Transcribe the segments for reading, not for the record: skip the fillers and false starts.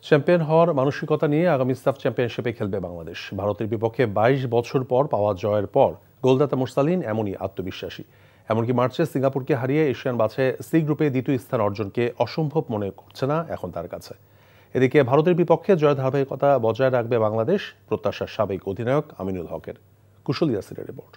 Champion হওয়ার মানসিকতা নিয়ে আগামী সাফ চ্যাম্পিয়নশিপে খেলবে বাংলাদেশ। ভারতের বিপক্ষে ২২ বছর পর পাওয়া জয়ের পর গোলদাতা মুরসালিন এমনই আত্মবিশ্বাসী। এমনকি মার্চে সিঙ্গাপুরকে হারিয়ে এশিয়ান বাছাই সি গ্রুপে দ্বিতীয় স্থান অর্জনকে অসম্ভব মনে করছে না এখন তার কাছে। এদিকে ভারতের বিপক্ষে জয় ধারাবাহিকতা বজায় রাখবে বাংলাদেশ, প্রত্যাশার সাবেক অধিনায়ক আমিনুল হকের। কুশল ইয়াসিরের রিপোর্ট।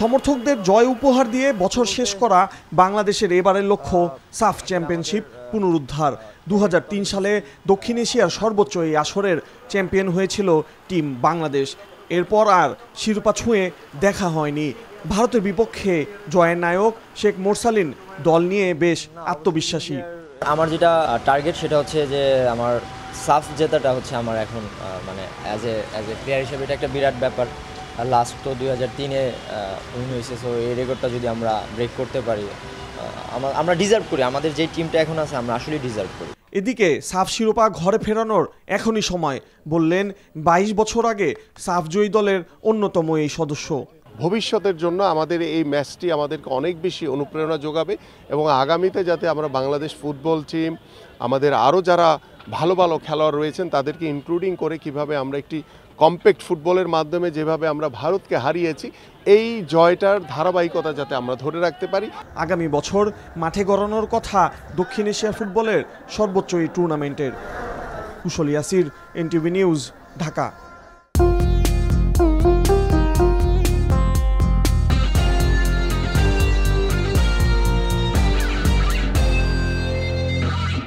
সমর্থকদের জয় উপহার দিয়ে বছর শেষ করা বাংলাদেশের এবারের লক্ষ্য সাফ চ্যাম্পিয়নশিপ পুনরুদ্ধার। ২০০৩ সালে দক্ষিণ এশিয়ার সর্বোচ্চ এই আসরের চ্যাম্পিয়ন হয়েছিল টিম বাংলাদেশ। এরপর আর শিরোপা ছুঁয়ে দেখা হয়নি। ভারতের বিপক্ষে জয়ের নায়ক শেখ মোরসালিন দল নিয়ে বেশ আত্মবিশ্বাসী। আমার যেটা টার্গেট সেটা হচ্ছে যে আমার সাফ জেতাটা হচ্ছে আমার এখন মানে অ্যাজ এ প্লেয়ার হিসেবে এটা একটা বিরাট ব্যাপার। লাস্ট তো ২০০৩-এ উইন হয়েছে, সো এই রেকর্ডটা যদি আমরা ব্রেক করতে পারি আমরা ডিজার্ভ করি। আমাদের যে টিমটা এখন আছে আমরা আসলে ডিজার্ভ করি। এদিকে সাফ শিরোপা ঘরে ফেরানোর এখনই সময় বললেন ২২ বছর আগে সাফ জয়ী দলের অন্যতম এই সদস্য। ভবিষ্যতের জন্য আমাদের এই ম্যাচটি আমাদেরকে অনেক বেশি অনুপ্রেরণা যোগাবে এবং আগামীতে যাতে আমরা বাংলাদেশ ফুটবল টিম আমাদের আরও যারা ভালো ভালো খেলোয়াড় রয়েছেন তাদেরকে ইনক্লুডিং করে কিভাবে আমরা একটি কম্প্যাক্ট ফুটবলের মাধ্যমে যেভাবে আমরা ভারতকে হারিয়েছি এই জয়টার ধারাবাহিকতা যাতে আমরা ধরে রাখতে পারি। আগামী বছর মাঠে গড়ানোর কথা দক্ষিণ এশিয়া ফুটবলের সর্বোচ্চ এই টুর্নামেন্টের। কুশল ইয়াসির, এনটিভি নিউজ, ঢাকা।